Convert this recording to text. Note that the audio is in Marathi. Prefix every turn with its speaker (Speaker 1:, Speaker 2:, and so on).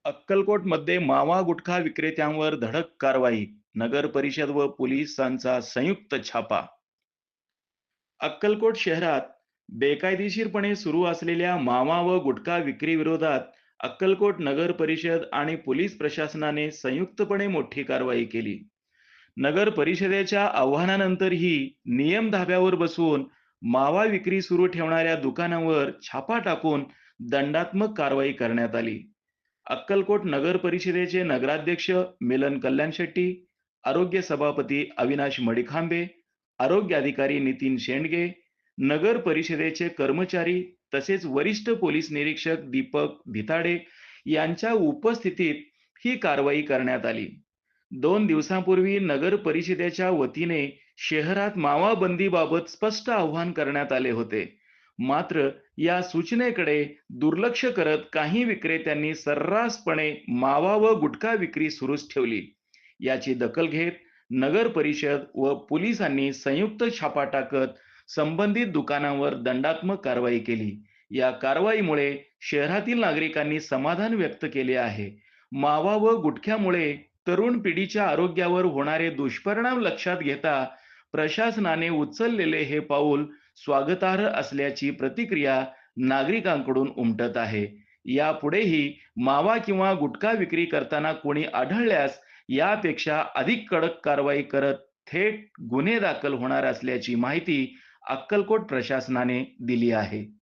Speaker 1: अक्कलकोटमध्ये मावा गुटखा विक्रेत्यांवर धडक कारवाई. नगर परिषद व पोलिसांचा संयुक्त छापा. अक्कलकोट शहरात बेकायदेशीरपणे सुरू असलेल्या मावा व गुटखा विक्री विरोधात अक्कलकोट नगर परिषद आणि पोलीस प्रशासनाने संयुक्तपणे मोठी कारवाई केली. नगर परिषदेच्या आव्हानानंतरही नियम धाब्यावर बसवून मावा विक्री सुरू ठेवणाऱ्या दुकानांवर छापा टाकून दंडात्मक कारवाई करण्यात आली. अक्कलकोट नगर परिषदेचे नगराध्यक्ष मिलन कल्याण शेट्टी, आरोग्य सभापती अविनाश मडिखांबे, आरोग्य अधिकारी नितीन शेंडगे, नगर परिषदेचे कर्मचारी तसेच वरिष्ठ पोलीस निरीक्षक दीपक भिताडे यांच्या उपस्थितीत ही कारवाई करण्यात आली. 2 दिवसांपूर्वी नगर परिषदेच्या वतीने शहरात मावा बंदीबाबत स्पष्ट आवाहन करण्यात आले होते. मात्र या सूचनेकडे दुर्लक्ष करत काही विक्रेत्यांनी सर्रासपणे मावा व गुटखा विक्री सुरूच ठेवली. याची दखल घेत नगर परिषद व पोलिसांनी संयुक्त छापा टाकत संबंधित दुकानांवर दंडात्मक कारवाई केली. या कारवाईमुळे शहरातील नागरिकांनी समाधान व्यक्त केले आहे. मावा व गुटख्यामुळे तरुण पिढीच्या आरोग्यावर होणारे दुष्परिणाम लक्षात घेता प्रशासनाने उचललेले हे पाऊल स्वागतार्ह असल्याची प्रतिक्रिया नागरिकांकडून उमटत आहे. यापुढेही मावा किंवा गुटखा विक्री करताना कोणी आढळल्यास यापेक्षा अधिक कडक कारवाई करत थेट गुन्हे दाखल होणार असल्याची माहिती अक्कलकोट प्रशासनाने दिली आहे.